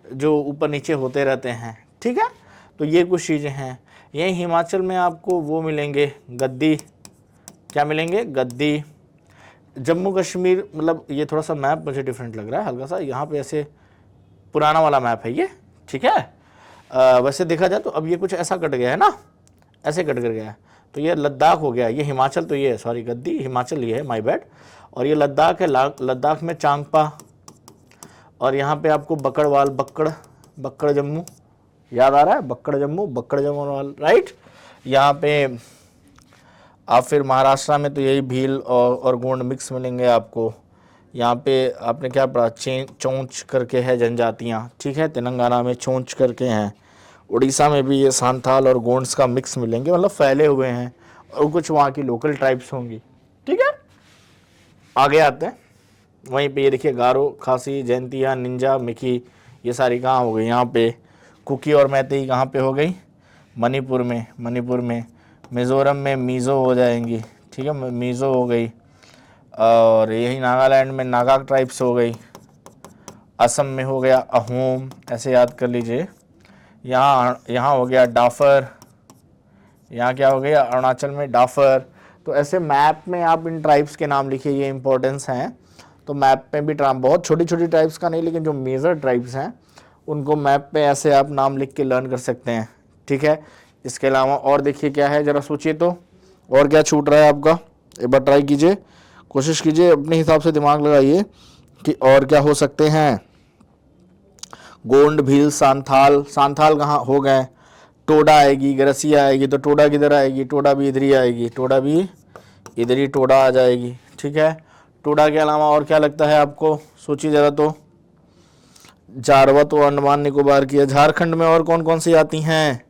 जो ऊपर नीचे होते रहते हैं। ठीक है, तो ये कुछ चीज़ें हैं। यहीं हिमाचल में आपको वो मिलेंगे गद्दी। क्या मिलेंगे? गद्दी। जम्मू कश्मीर, मतलब ये थोड़ा सा मैप मुझे डिफरेंट लग रहा है हल्का सा, यहाँ पे ऐसे पुराना वाला मैप है ये। ठीक है, वैसे देखा जाए तो अब ये कुछ ऐसा कट गया है ना, ऐसे कट कर गया है। तो ये लद्दाख हो गया, ये हिमाचल, तो ये सॉरी गद्दी हिमाचल ये है, माय बैड। और ये लद्दाख है, लद्दाख में चांगपा। और यहाँ पे आपको बकड़वाल, बक्कड़ जम्मू, याद आ रहा है? बक्कड़ जम्मू राइट। यहाँ पे आप फिर महाराष्ट्र में तो यही भील और गोंड मिक्स मिलेंगे आपको। यहाँ पे आपने क्या पढ़ा? चोंच करके है जनजातियाँ। ठीक है, तेलंगाना में चोंच करके हैं। उड़ीसा में भी ये सांथाल और गोंड्स का मिक्स मिलेंगे, मतलब फैले हुए हैं। और कुछ वहाँ की लोकल ट्राइब्स होंगी। ठीक है, आगे आते हैं। वहीं पे ये देखिए गारो, खासी, जयंतिया, निंजा, मिकी, ये सारी कहाँ हो गई? यहाँ पे। कुकी और मैतेई कहाँ पे हो गई? मणिपुर में। मिज़ोरम में मीज़ो हो जाएंगी। ठीक है, मीज़ो हो गई। और यही नागालैंड में नागा ट्राइब्स हो गई। असम में हो गया अहोम, ऐसे याद कर लीजिए। यहाँ हो गया डाफर। यहाँ क्या हो गया? अरुणाचल में डाफर। तो ऐसे मैप में आप इन ट्राइब्स के नाम लिखिए, ये इंपॉर्टेंस हैं। तो मैप में भी बहुत छोटी छोटी ट्राइब्स का नहीं, लेकिन जो मेजर ट्राइब्स हैं उनको मैप पे ऐसे आप नाम लिख के लर्न कर सकते हैं। ठीक है, इसके अलावा और देखिए क्या है, ज़रा सोचिए तो और क्या छूट रहा है आपका। एक बार ट्राई कीजिए, कोशिश कीजिए, अपने हिसाब से दिमाग लगाइए कि और क्या हो सकते हैं। गोंड, भील, सांथाल कहाँ हो गए? टोडा आएगी, गरसिया आएगी। तो टोडा किधर आएगी? टोडा भी इधर ही आएगी, टोडा भी इधर ही टोडा आ जाएगी। ठीक है, टोडा के अलावा और क्या लगता है आपको? सोचिए ज़रा तो। जारवा तो अंडमान निकोबार की है। झारखंड में और कौन कौन सी आती हैं?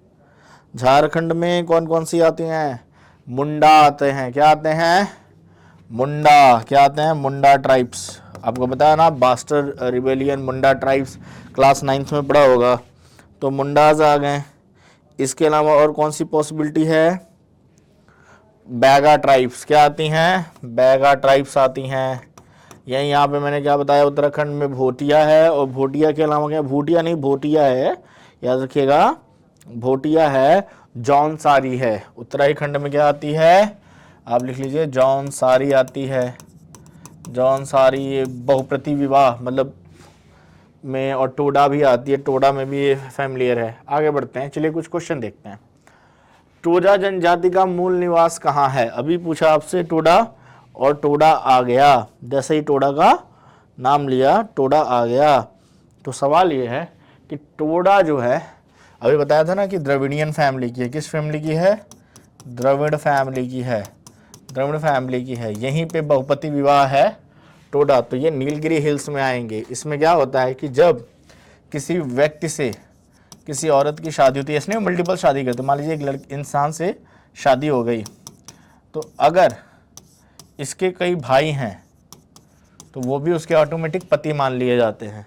झारखंड में कौन कौन सी आती हैं? मुंडा आते हैं। क्या आते हैं? मुंडा। क्या आते हैं? मुंडा ट्राइब्स। आपको बताया ना, बास्टर रिबेलियन, मुंडा ट्राइब्स, क्लास 9th में पढ़ा होगा। तो मुंडाज आ गए। इसके अलावा और कौन सी पॉसिबिलिटी है? बैगा ट्राइब्स। क्या आती हैं? बैगा ट्राइब्स आती हैं। यही यहाँ पे मैंने क्या बताया, उत्तराखंड में भोटिया है। और भोटिया के अलावा क्या? भूटिया नहीं, भोटिया है, याद रखिएगा। भोटिया है, जौनसारी है। उत्तराखंड में क्या आती है? आप लिख लीजिए, जौनसारी आती है। जौनसारी, ये बहुप्रति विवाह मतलब में। और टोडा भी आती है, टोडा में भी ये फैमिलियर है। आगे बढ़ते हैं, चलिए कुछ क्वेश्चन देखते हैं। टोडा जनजाति का मूल निवास कहाँ है? अभी पूछा आपसे टोडा, और टोडा आ गया। जैसे ही टोडा का नाम लिया, टोडा आ गया। तो सवाल ये है कि टोडा जो है, अभी बताया था ना कि द्रविडियन फैमिली की है। किस फैमिली की है? द्रविड़ फैमिली की है। द्रविड़ फैमिली की है। यहीं पे बहुपति विवाह है टोडा। तो ये नीलगिरी हिल्स में आएंगे। इसमें क्या होता है कि जब किसी व्यक्ति से, किसी औरत की शादी होती है, इसने मल्टीपल शादी करते, मान लीजिए एक इंसान से शादी हो गई, तो अगर इसके कई भाई हैं तो वो भी उसके ऑटोमेटिक पति मान लिए जाते हैं।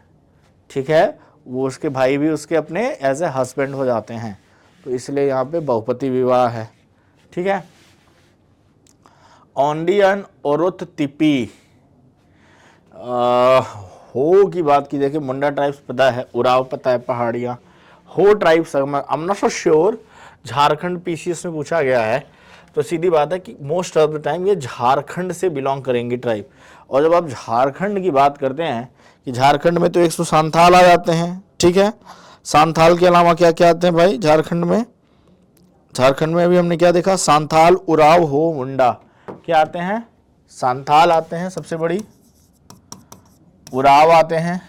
ठीक है, वो उसके भाई भी उसके अपने एज ए हस्बैंड हो जाते हैं। तो इसलिए यहाँ पे बहुपति विवाह है। ठीक है, ओंडियन औरत तिपी हो की बात की, देखिए मुंडा ट्राइब्स पता है, उराव पता है, पहाड़ियाँ। हो tribes I am not so sure. Jharkhand PCS में पूछा गया है, तो सीधी बात है कि मोस्ट ऑफ द टाइम ये झारखंड से बिलोंग करेंगी ट्राइब। और जब आप झारखंड की बात करते हैं कि झारखंड में तो 100 सांथाल आ जाते हैं। ठीक है, सांथाल के अलावा क्या क्या आते हैं भाई झारखंड में? झारखंड में अभी हमने क्या देखा? सांथाल, उराव, हो, मुंडा। क्या आते हैं? सांथाल आते हैं सबसे बड़ी, उराव आते हैं,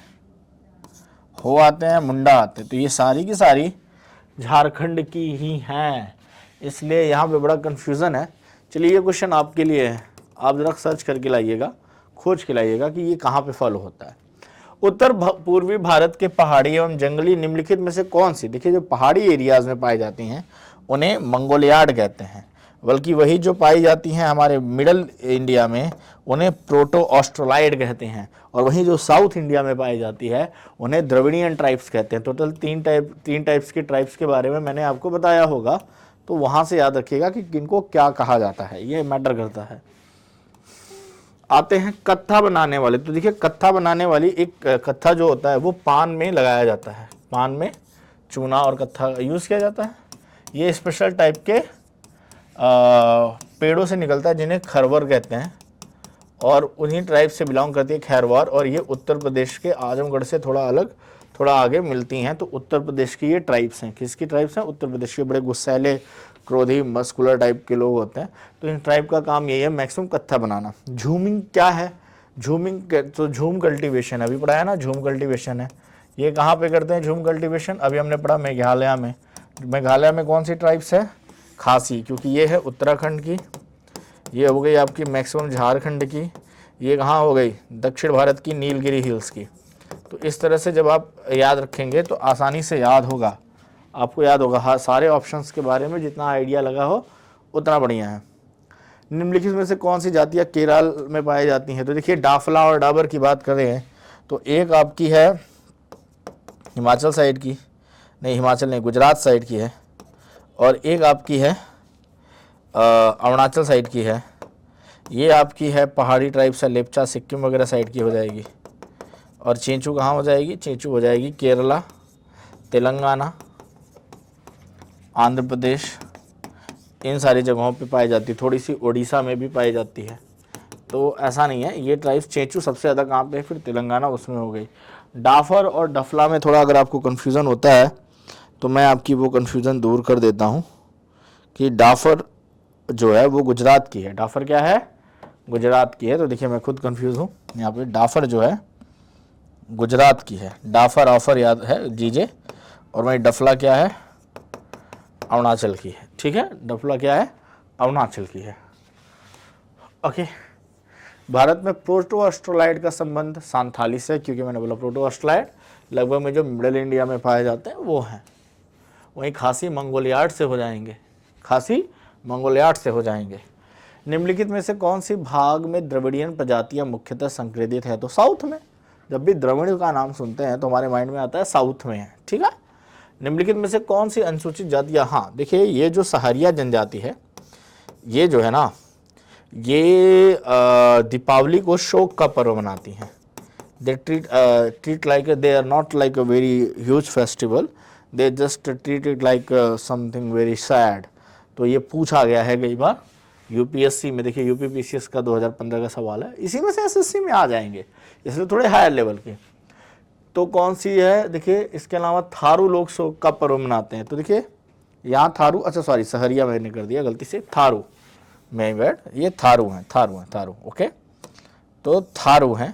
हो आते हैं, मुंडा आते हैं, तो ये सारी की सारी झारखंड की ही हैं, इसलिए यहाँ पे बड़ा कन्फ्यूज़न है। चलिए ये क्वेश्चन आपके लिए है, आप ज़रा सर्च करके लाइएगा, खोज के लाइएगा कि ये कहाँ पे फॉलो होता है। उत्तर पूर्वी भारत के पहाड़ी एवं जंगली निम्नलिखित में से कौन सी, देखिए जो पहाड़ी एरियाज में पाई जाती हैं उन्हें मंगोलियाड कहते हैं, बल्कि वही जो पाई जाती हैं हमारे मिडल इंडिया में उन्हें प्रोटो ऑस्ट्रोलाइड कहते हैं, और वहीं जो साउथ इंडिया में पाई जाती है उन्हें द्रविडियन ट्राइब्स कहते हैं। टोटल तीन टाइप्स के ट्राइब्स के बारे में मैंने आपको बताया होगा, तो वहाँ से याद रखिएगा कि किनको क्या कहा जाता है, ये मैटर करता है। आते हैं कत्था बनाने वाले, तो देखिए कत्था बनाने वाली, एक कत्था जो होता है वो पान में लगाया जाता है, पान में चूना और कत्था यूज़ किया जाता है। ये स्पेशल टाइप के पेड़ों से निकलता है जिन्हें खरवर कहते हैं, और उन्हीं ट्राइब से बिलोंग करती है खैरवार, और ये उत्तर प्रदेश के आजमगढ़ से थोड़ा अलग, थोड़ा आगे मिलती हैं। तो उत्तर प्रदेश की ये ट्राइब्स हैं, किसकी ट्राइब्स हैं? उत्तर प्रदेश के। बड़े गुस्सैले, क्रोधी, मस्कुलर टाइप के लोग होते हैं, तो इन ट्राइब का काम यही है मैक्सिमम कत्था बनाना। झूमिंग क्या है? झूमिंग तो झूम कल्टीवेशन, अभी पढ़ा है ना, झूम कल्टीवेशन है। ये कहाँ पे करते हैं झूम कल्टीवेशन? अभी हमने पढ़ा मेघालय में। मेघालय में कौन सी ट्राइब्स है? खासी, क्योंकि ये है उत्तराखंड की, ये हो गई आपकी मैक्सिमम झारखंड की, ये कहाँ हो गई? दक्षिण भारत की नीलगिरी हिल्स की। तो इस तरह से जब आप याद रखेंगे तो आसानी से याद होगा, आपको याद होगा। हाँ, सारे ऑप्शंस के बारे में जितना आइडिया लगा हो उतना बढ़िया है। निम्नलिखित में से कौन सी जातियाँ केरल में पाई जाती हैं? तो देखिए डाफला और डाबर की बात करें तो एक आपकी है हिमाचल साइड की, नहीं हिमाचल नहीं, गुजरात साइड की है, और एक आपकी है अरुणाचल साइड की है। ये आपकी है पहाड़ी ट्राइब से लेप्चा, सिक्किम वगैरह साइड की हो जाएगी। और चेंचू कहाँ हो जाएगी? चेंचू हो जाएगी केरला, तेलंगाना, आंध्र प्रदेश, इन सारी जगहों पे पाई जाती है। थोड़ी सी उड़ीसा में भी पाई जाती है, तो ऐसा नहीं है। ये ट्राइब्स चेंचू सबसे ज़्यादा कहाँ पे है, फिर तेलंगाना उसमें हो गई। डाफर और डफला में थोड़ा अगर आपको कन्फ्यूज़न होता है तो मैं आपकी वो कन्फ्यूज़न दूर कर देता हूँ कि डाफर जो है वो गुजरात की है। डाफर क्या है? गुजरात की है। तो देखिए मैं खुद कंफ्यूज हूँ यहाँ पे। डाफर जो है गुजरात की है, डाफर ऑफर याद है जीजे, और वही डफला क्या है? अरुणाचल की है। ठीक है, डफला क्या है? अरुणाचल की है। ओके, भारत में प्रोटो ऑस्ट्रोलाइड का संबंध सांथाली से, क्योंकि मैंने बोला प्रोटो ऑस्ट्रोलाइड लगभग में जो मिडल इंडिया में पाए जाते हैं वो हैं। वहीं खासी मंगोलियाड से हो जाएंगे, खासी मंगोलियाड से हो जाएंगे। निम्नलिखित में से कौन सी भाग में द्रविडियन प्रजातियां मुख्यतः संक्रेदित है? तो साउथ में। जब भी द्रविड़ का नाम सुनते हैं तो हमारे माइंड में आता है साउथ में है। ठीक है, निम्नलिखित में से कौन सी अनुसूचित जातियां, हाँ देखिए ये जो सहारिया जनजाति है, ये जो है ना, ये दीपावली को शोक का पर्व मनाती हैं। They treat like, they are not like a very huge festival, they just treat it like something very sad. तो ये पूछा गया है कई बार यूपीएससी में। देखिए यूपीपीसीएस का 2015 का सवाल है, इसी में से एसएससी में आ जाएंगे, इसलिए थोड़े हायर लेवल के। तो कौन सी है? देखिए इसके अलावा थारू लोग शोक का पर्व मनाते हैं। तो देखिए यहाँ थारू, अच्छा सॉरी सहरिया मैंने कर दिया गलती से, थारू मैं वर्ड, ये थारू हैं, थारू हैं, थारू। ओके, तो थारू हैं,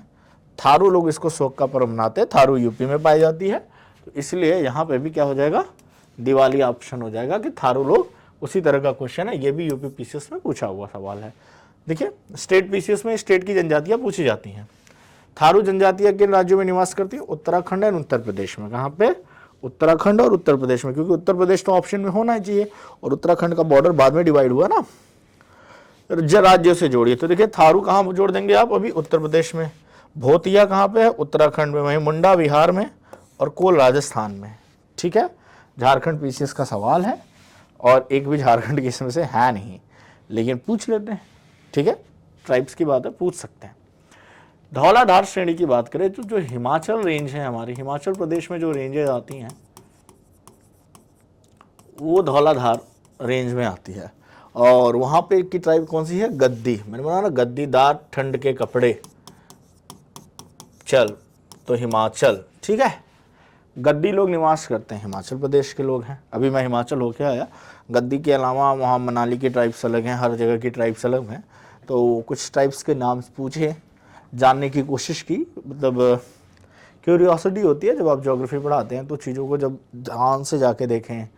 थारू लोग इसको शोक का पर्व मनाते हैं। थारू यूपी में पाई जाती है, तो इसलिए यहाँ पे भी क्या हो जाएगा? दिवाली ऑप्शन हो जाएगा कि थारू लोग। उसी तरह का क्वेश्चन है, ये भी यूपी पीसीएस में पूछा हुआ सवाल है। देखिए स्टेट पीसीएस में स्टेट की जनजातियाँ पूछी जाती हैं। थारू जनजातियाँ किन राज्यों में निवास करती है? उत्तराखंड और उत्तर प्रदेश में। कहाँ पे? उत्तराखंड और उत्तर प्रदेश में, क्योंकि उत्तर प्रदेश तो ऑप्शन में होना चाहिए, और उत्तराखंड का बॉर्डर बाद में डिवाइड हुआ ना, राज्यों से जोड़िए। तो देखिए थारू कहाँ जोड़ देंगे आप? अभी उत्तर प्रदेश में। भोतिया कहाँ पे है? उत्तराखंड में। वहीं मुंडा बिहार में, और कोल राजस्थान में। ठीक है, झारखंड पीसीएस का सवाल है, और एक भी झारखंड की इसमें से है नहीं, लेकिन पूछ लेते हैं। ठीक है, ट्राइब्स की बात है, पूछ सकते हैं। धौलाधार श्रेणी की बात करें तो जो हिमाचल रेंज है हमारी, हिमाचल प्रदेश में जो रेंजेज आती हैं वो धौलाधार रेंज में आती है, और वहाँ पे की ट्राइब कौन सी है? गद्दी। मैंने बोला ना गद्दीदार ठंड के कपड़े चल, तो हिमाचल। ठीक है, गद्दी लोग निवास करते हैं, हिमाचल प्रदेश के लोग हैं। अभी मैं हिमाचल होके आया। गद्दी के अलावा वहाँ मनाली की ट्राइब्स अलग हैं, हर जगह की ट्राइब्स अलग हैं। तो कुछ ट्राइब्स के नाम पूछे, जानने की कोशिश की, मतलब क्यूरियोसिटी होती है जब आप ज्योग्राफी पढ़ाते हैं, तो चीज़ों को जब ध्यान से जाके देखें,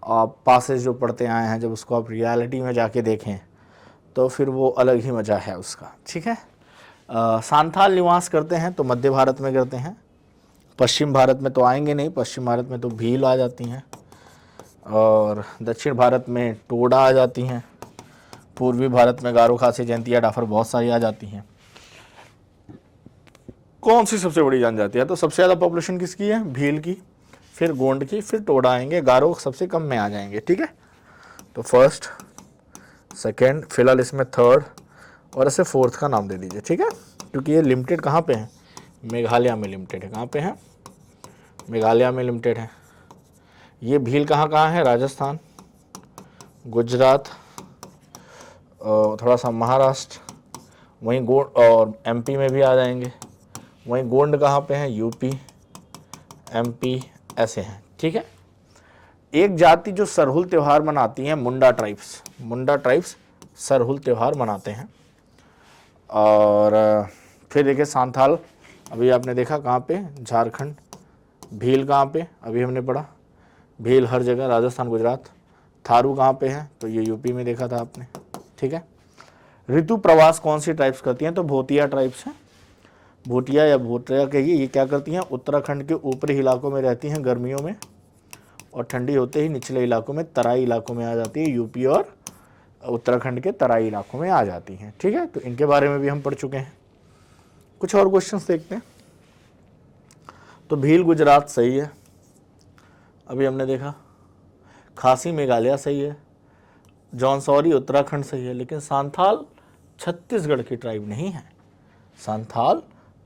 आप पासेज जो पढ़ते आए हैं, जब उसको आप रियलिटी में जाके देखें तो फिर वो अलग ही मज़ा है उसका। ठीक है। सांथाल निवास करते हैं तो मध्य भारत में करते हैं, पश्चिम भारत में तो आएंगे नहीं, पश्चिम भारत में तो भील आ जाती हैं, और दक्षिण भारत में टोडा आ जाती हैं, पूर्वी भारत में गारो, खासी, जयंतिया, डाफर बहुत सारी आ जाती हैं। कौन सी सबसे बड़ी जनजाति है? तो सबसे ज़्यादा पॉपुलेशन किसकी है? भील की, फिर गोंड की, फिर टोडा आएंगे, गारो सबसे कम में आ जाएंगे। ठीक है। तो फर्स्ट, सेकेंड, फिलहाल इसमें थर्ड और ऐसे फोर्थ का नाम दे दीजिए। ठीक है। क्योंकि ये लिमिटेड कहाँ पे है? मेघालय में लिमिटेड है। कहाँ पे है? मेघालय में लिमिटेड है। ये भील कहाँ कहाँ है? राजस्थान, गुजरात, थोड़ा सा महाराष्ट्र, वहीं गोंड और एमपी में भी आ जाएंगे। वहीं गोंड कहाँ पे है? यूपी, एमपी, ऐसे हैं। ठीक है। एक जाति जो सरहुल त्यौहार मनाती है, मुंडा ट्राइब्स। मुंडा ट्राइब्स सरहुल त्यौहार मनाते हैं। और फिर देखिए सांथाल, अभी आपने देखा कहाँ पे? झारखंड। भील कहाँ पे? अभी हमने पढ़ा, भील हर जगह, राजस्थान, गुजरात। थारू कहाँ पे है? तो ये यूपी में देखा था आपने। ठीक है। ऋतु प्रवास कौन सी ट्राइब्स करती हैं? तो भोटिया ट्राइब्स हैं। भोटिया या भोटिया कहिए, ये क्या करती हैं? उत्तराखंड के ऊपरी इलाकों में रहती हैं गर्मियों में, और ठंडी होते ही निचले इलाकों में, तराई इलाकों में आ जाती है। यूपी और उत्तराखंड के तराई इलाकों में आ जाती हैं। ठीक है। तो इनके बारे में भी हम पढ़ चुके हैं। कुछ और क्वेश्चंस देखते हैं। तो भील गुजरात सही है, अभी हमने देखा। खासी मेघालय सही है, जौनसौरी उत्तराखंड सही है, लेकिन सांथाल छत्तीसगढ़ की ट्राइब नहीं है। सांथाल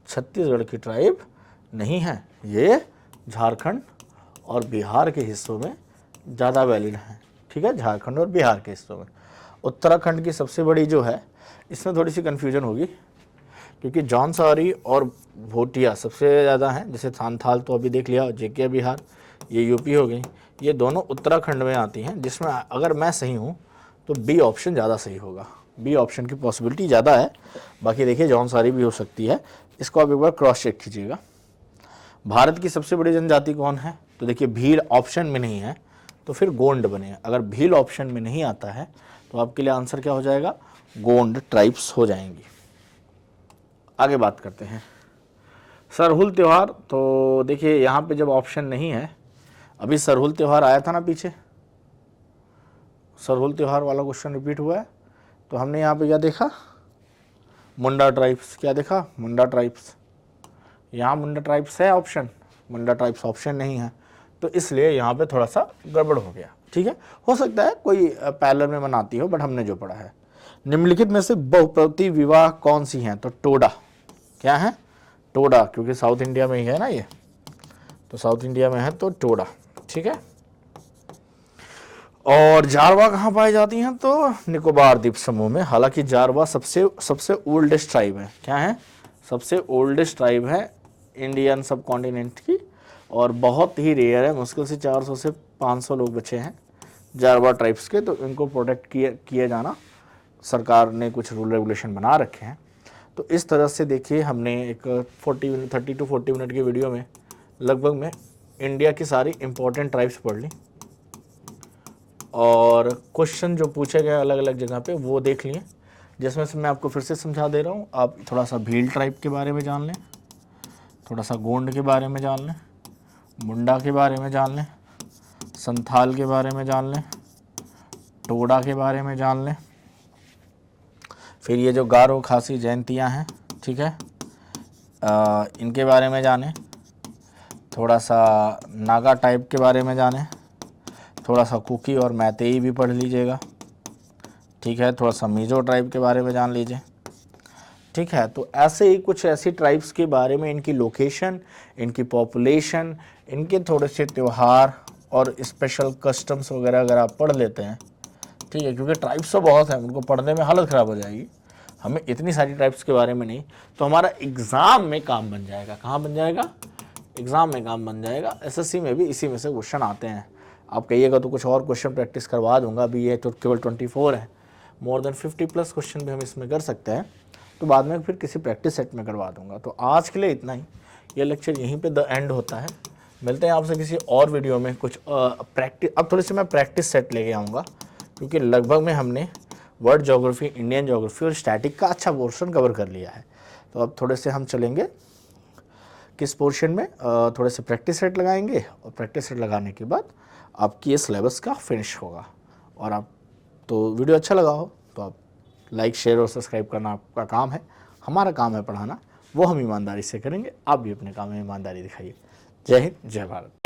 छत्तीसगढ़ की ट्राइब नहीं है, ये झारखंड और बिहार के हिस्सों में ज़्यादा वैलिड है। ठीक है। झारखंड और बिहार के हिस्सों में। उत्तराखंड की सबसे बड़ी जो है, इसमें थोड़ी सी कन्फ्यूजन होगी, क्योंकि जौनसौरी और भोटिया सबसे ज़्यादा हैं। जैसे सांथाल तो अभी देख लिया, जेके बिहार, ये यूपी हो गई, ये दोनों उत्तराखंड में आती हैं, जिसमें अगर मैं सही हूँ तो बी ऑप्शन ज़्यादा सही होगा। बी ऑप्शन की पॉसिबिलिटी ज़्यादा है। बाकी देखिए जौनसारी भी हो सकती है, इसको आप एक बार क्रॉस चेक कीजिएगा। भारत की सबसे बड़ी जनजाति कौन है? तो देखिए भील ऑप्शन में नहीं है, तो फिर गोंड बने। अगर भील ऑप्शन में नहीं आता है तो आपके लिए आंसर क्या हो जाएगा? गोंड ट्राइब्स हो जाएंगी। आगे बात करते हैं सरहुल त्यौहार। तो देखिए यहाँ पे जब ऑप्शन नहीं है, अभी सरहुल त्यौहार आया था ना पीछे, सरहुल त्यौहार वाला क्वेश्चन रिपीट हुआ है, तो हमने यहाँ पे क्या देखा? मुंडा ट्राइब्स। क्या देखा? मुंडा ट्राइब्स। यहाँ मुंडा ट्राइब्स है ऑप्शन, मुंडा ट्राइब्स ऑप्शन नहीं है, तो इसलिए यहाँ पे थोड़ा सा गड़बड़ हो गया। ठीक है। हो सकता है कोई पैरेलल में मनाती हो, बट हमने जो पढ़ा है। निम्नलिखित में से बहुप्रति विवाह कौन सी हैं? तो टोडा। क्या है? टोडा, क्योंकि साउथ इंडिया में ही है ना ये, तो साउथ इंडिया में है तो टोडा। ठीक है। और जारवा कहाँ पाई जाती हैं? तो निकोबार द्वीप समूह में। हालांकि जारवा सबसे सबसे ओल्डेस्ट ट्राइब है। क्या है? सबसे ओल्डेस्ट ट्राइब है इंडियन सब कॉन्टिनेंट की, और बहुत ही रेयर है। मुश्किल से 400 से 500 लोग बचे हैं जारवा ट्राइब्स के, तो इनको प्रोटेक्ट किया जाना, सरकार ने कुछ रूल रेगुलेशन बना रखे हैं। तो इस तरह से देखिए हमने एक 30 to 40 मिनट की वीडियो में लगभग में इंडिया की सारी इंपॉर्टेंट ट्राइब्स पढ़ ली, और क्वेश्चन जो पूछे गए अलग अलग जगह पे वो देख लिए, जिसमें से मैं आपको फिर से समझा दे रहा हूँ। आप थोड़ा सा भील ट्राइब के बारे में जान लें, थोड़ा सा गोंड के बारे में जान लें, मुंडा के बारे में जान लें, संथाल के बारे में जान लें, टोडा के बारे में जान लें, फिर ये जो गारो, खासी, जयंतियाँ हैं, ठीक है, इनके बारे में जानें, थोड़ा सा नागा टाइप के बारे में जानें, थोड़ा सा कुकी और मैतेई भी पढ़ लीजिएगा। ठीक है। थोड़ा सा मिजो ट्राइब के बारे में जान लीजिए। ठीक है। तो ऐसे ही कुछ ऐसी ट्राइब्स के बारे में, इनकी लोकेशन, इनकी पॉपुलेशन, इनके थोड़े से त्यौहार और स्पेशल कस्टम्स वगैरह अगर आप पढ़ लेते हैं, ठीक है, क्योंकि ट्राइब्स तो बहुत हैं, उनको पढ़ने में हालत ख़राब हो जाएगी, हमें इतनी सारी ट्राइब्स के बारे में नहीं, तो हमारा एग्ज़ाम में काम बन जाएगा। कहाँ बन जाएगा? एग्ज़ाम में काम बन जाएगा। एसएससी में भी इसी में से क्वेश्चन आते हैं। आप कहिएगा तो कुछ और क्वेश्चन प्रैक्टिस करवा दूंगा, अभी ये तो केवल 24 है, मोर देन 50+ क्वेश्चन भी हम इसमें कर सकते हैं, तो बाद में फिर किसी प्रैक्टिस सेट में करवा दूंगा। तो आज के लिए इतना ही। ये लेक्चर यहीं पे द एंड होता है। मिलते हैं आपसे किसी और वीडियो में कुछ प्रैक्टिस। अब थोड़ी सी मैं प्रैक्टिस सेट लेके आऊँगा, क्योंकि लगभग में हमने वर्ल्ड ज्योग्राफी, इंडियन ज्योग्राफी और स्टैटिक का अच्छा पोर्शन कवर कर लिया है। तो अब थोड़े से हम चलेंगे किस पोर्शन में, थोड़े से प्रैक्टिस सेट लगाएंगे, और प्रैक्टिस सेट लगाने के बाद आपकी ये सिलेबस का फिनिश होगा। और आप तो वीडियो अच्छा लगा हो तो आप लाइक, शेयर और सब्सक्राइब करना आपका काम है। हमारा काम है पढ़ाना, वो हम ईमानदारी से करेंगे। आप भी अपने काम में ईमानदारी दिखाइए। जय हिंद, जय भारत।